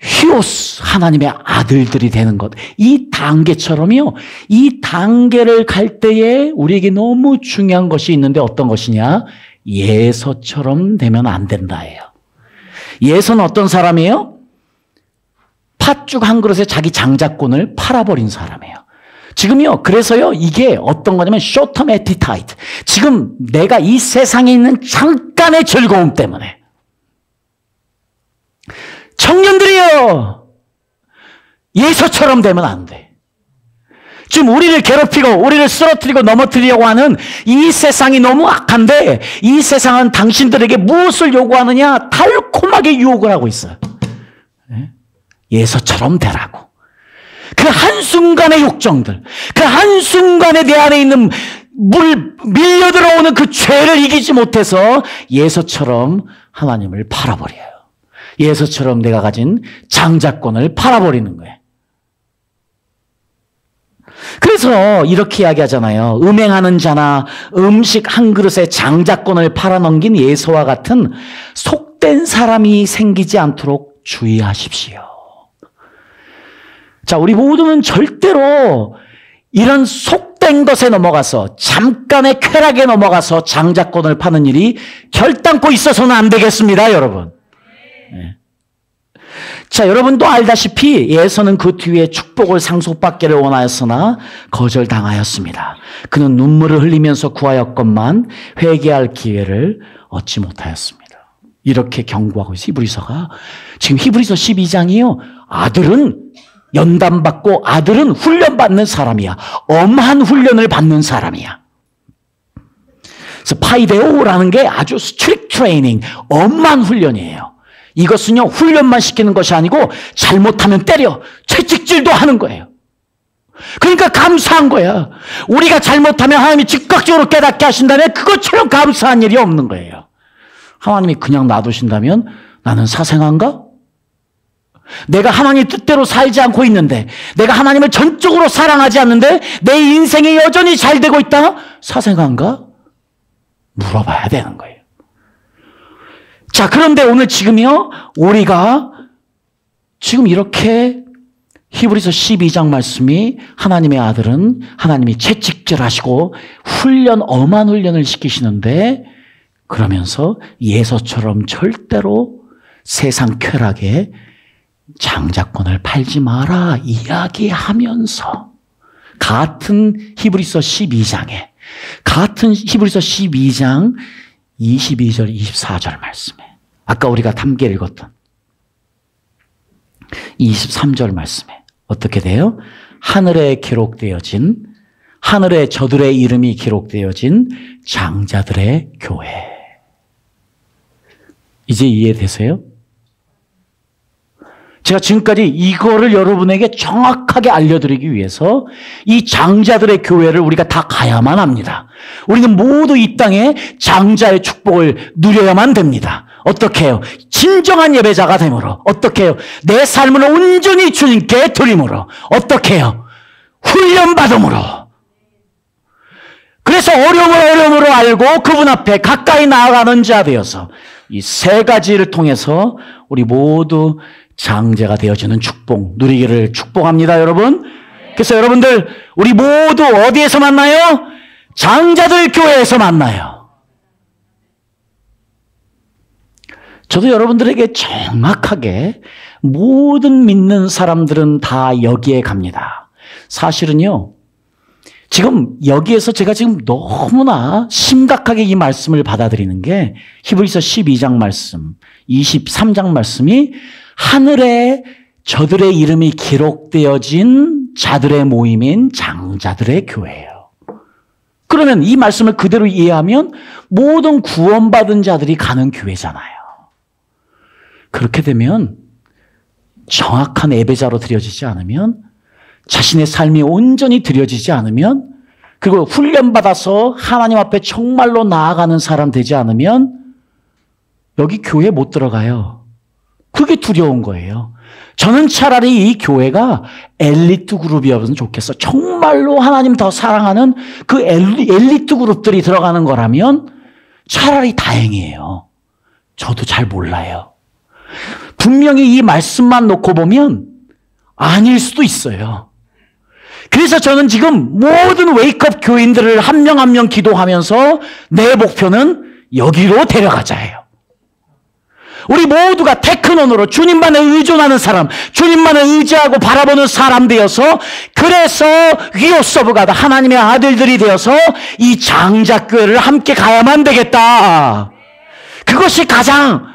히오스, 하나님의 아들들이 되는 것. 이 단계처럼요. 이 단계를 갈 때에 우리에게 너무 중요한 것이 있는데 어떤 것이냐? 예서처럼 되면 안 된다예요. 예서는 어떤 사람이에요? 팥죽 한 그릇에 자기 장자권을 팔아버린 사람이에요. 지금요, 그래서요, 이게 어떤 거냐면, short-term appetite. 지금 내가 이 세상에 있는 잠깐의 즐거움 때문에. 청년들이요, 예서처럼 되면 안 돼. 지금 우리를 괴롭히고, 우리를 쓰러뜨리고 넘어뜨리려고 하는 이 세상이 너무 악한데, 이 세상은 당신들에게 무엇을 요구하느냐? 달콤하게 유혹을 하고 있어요. 예서처럼 되라고. 그 한순간의 욕정들, 그 한순간에 내 안에 있는 밀려들어오는 그 죄를 이기지 못해서 예서처럼 하나님을 팔아버려요. 예서처럼 내가 가진 장자권을 팔아버리는 거예요. 그래서 이렇게 이야기하잖아요. 음행하는 자나 음식 한 그릇에 장자권을 팔아넘긴 예서와 같은 속된 사람이 생기지 않도록 주의하십시오. 자, 우리 모두는 절대로 이런 속된 것에 넘어가서, 잠깐의 쾌락에 넘어가서 장자권을 파는 일이 결단코 있어서는 안 되겠습니다, 여러분. 네. 자, 여러분도 알다시피 예서는 그 뒤에 축복을 상속받기를 원하였으나 거절당하였습니다. 그는 눈물을 흘리면서 구하였건만 회개할 기회를 얻지 못하였습니다. 이렇게 경고하고 있어요, 히브리서가. 지금 히브리서 12장이요. 아들은 연단받고 아들은 훈련받는 사람이야. 엄한 훈련을 받는 사람이야. 그래서 파이데오라는 게 아주 스트릭트 트레이닝, 엄한 훈련이에요. 이것은요, 훈련만 시키는 것이 아니고 잘못하면 때려, 채찍질도 하는 거예요. 그러니까 감사한 거야. 우리가 잘못하면 하나님이 즉각적으로 깨닫게 하신다면 그것처럼 감사한 일이 없는 거예요. 하나님이 그냥 놔두신다면 나는 사생한가? 내가 하나님 뜻대로 살지 않고 있는데, 내가 하나님을 전적으로 사랑하지 않는데 내 인생이 여전히 잘 되고 있다? 사생한가? 물어봐야 되는 거예요. 자, 그런데 오늘 지금요, 우리가 지금 이렇게 히브리서 12장 말씀이 하나님의 아들은 하나님이 채찍질하시고 엄한 훈련을 시키시는데, 그러면서 예서처럼 절대로 세상 쾌락에 장자권을 팔지 마라 이야기하면서, 같은 히브리서 12장에, 같은 히브리서 12장 22절, 24절 말씀에, 아까 우리가 함께 읽었던 23절 말씀에 어떻게 돼요? 하늘에 기록되어진, 하늘에 저들의 이름이 기록되어진 장자들의 교회. 이제 이해되세요? 제가 지금까지 이거를 여러분에게 정확하게 알려드리기 위해서 이 장자들의 교회를 우리가 다 가야만 합니다. 우리는 모두 이 땅에 장자의 축복을 누려야만 됩니다. 어떻게 해요? 진정한 예배자가 됨으로. 어떻게 해요? 내 삶을 온전히 주님께 드림으로. 어떻게 해요? 훈련받음으로. 그래서 어려움을 어려움으로 알고 그분 앞에 가까이 나아가는 자 되어서 이 세 가지를 통해서 우리 모두 장자가 되어지는 축복 누리기를 축복합니다, 여러분. 그래서 여러분들 우리 모두 어디에서 만나요? 장자들 교회에서 만나요. 저도 여러분들에게 정확하게 모든 믿는 사람들은 다 여기에 갑니다. 사실은요, 지금 여기에서 제가 지금 너무나 심각하게 이 말씀을 받아들이는 게 히브리서 12장 말씀, 23장 말씀이 하늘에 저들의 이름이 기록되어진 자들의 모임인 장자들의 교회예요. 그러면 이 말씀을 그대로 이해하면 모든 구원받은 자들이 가는 교회잖아요. 그렇게 되면 정확한 예배자로 드려지지 않으면, 자신의 삶이 온전히 드려지지 않으면, 그리고 훈련받아서 하나님 앞에 정말로 나아가는 사람 되지 않으면 여기 교회 못 들어가요. 그게 두려운 거예요. 저는 차라리 이 교회가 엘리트 그룹이었으면 좋겠어. 정말로 하나님 더 사랑하는 그 엘리트 그룹들이 들어가는 거라면 차라리 다행이에요. 저도 잘 몰라요. 분명히 이 말씀만 놓고 보면 아닐 수도 있어요. 그래서 저는 지금 모든 웨이크업 교인들을 한 명 한 명 기도하면서 내 목표는 여기로 데려가자예요. 우리 모두가 테크논으로 주님만에 의존하는 사람, 주님만을 의지하고 바라보는 사람 되어서, 그래서 위오서브가 하나님의 아들들이 되어서 이 장자교회를 함께 가야만 되겠다. 그것이 가장,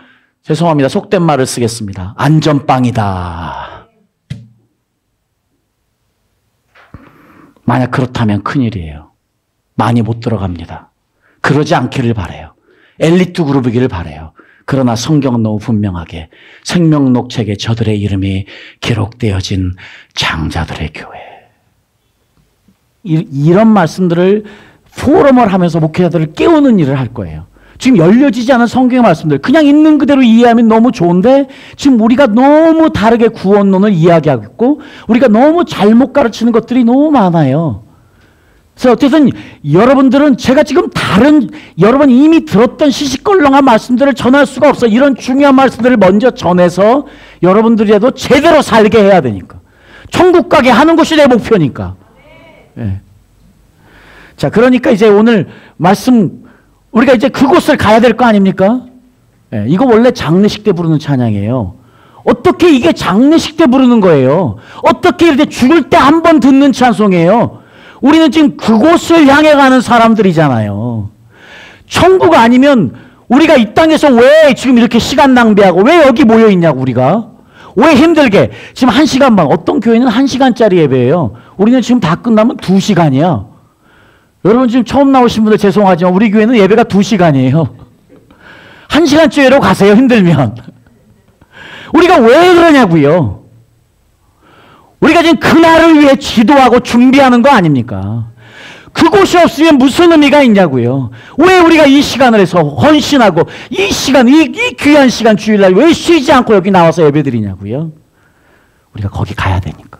죄송합니다, 속된 말을 쓰겠습니다, 안전빵이다. 만약 그렇다면 큰일이에요. 많이 못 들어갑니다. 그러지 않기를 바라요. 엘리트 그룹이기를 바라요. 그러나 성경은 너무 분명하게 생명록 책에 저들의 이름이 기록되어진 장자들의 교회. 이런 말씀들을 포럼을 하면서 목회자들을 깨우는 일을 할 거예요. 지금 열려지지 않은 성경의 말씀들 그냥 있는 그대로 이해하면 너무 좋은데, 지금 우리가 너무 다르게 구원론을 이야기하고 있고 우리가 너무 잘못 가르치는 것들이 너무 많아요. 그래서 어쨌든 여러분들은 제가 지금 여러분 이미 들었던 시시껄렁한 말씀들을 전할 수가 없어요. 이런 중요한 말씀들을 먼저 전해서 여러분들이라도 제대로 살게 해야 되니까. 천국 가게 하는 것이 내 목표니까. 네. 자, 그러니까 이제 오늘 말씀, 우리가 이제 그곳을 가야 될 거 아닙니까? 네, 이거 원래 장례식 때 부르는 찬양이에요. 어떻게 이게 장례식 때 부르는 거예요? 어떻게 이렇게 죽을 때 한 번 듣는 찬송이에요? 우리는 지금 그곳을 향해 가는 사람들이잖아요. 천국 아니면 우리가 이 땅에서 왜 지금 이렇게 시간 낭비하고 왜 여기 모여 있냐고, 우리가. 왜 힘들게. 지금 1시간 반, 어떤 교회는 1시간짜리 예배예요. 우리는 지금 다 끝나면 2시간이야. 여러분 지금 처음 나오신 분들 죄송하지만 우리 교회는 예배가 2시간이에요. 1시간째로 가세요, 힘들면. 우리가 왜 그러냐고요. 우리가 지금 그날을 위해 지도하고 준비하는 거 아닙니까? 그곳이 없으면 무슨 의미가 있냐고요. 왜 우리가 이 시간을 해서 헌신하고 이 시간, 이 귀한 시간 주일날 왜 쉬지 않고 여기 나와서 예배드리냐고요. 우리가 거기 가야 되니까.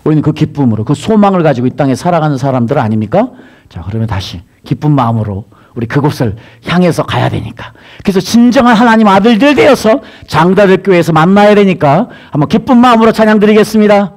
우리는 그 기쁨으로, 그 소망을 가지고 이 땅에 살아가는 사람들 아닙니까? 자, 그러면 다시 기쁜 마음으로 우리 그곳을 향해서 가야 되니까. 그래서 진정한 하나님 아들들 되어서 장자들 교회에서 만나야 되니까 한번 기쁜 마음으로 찬양 드리겠습니다.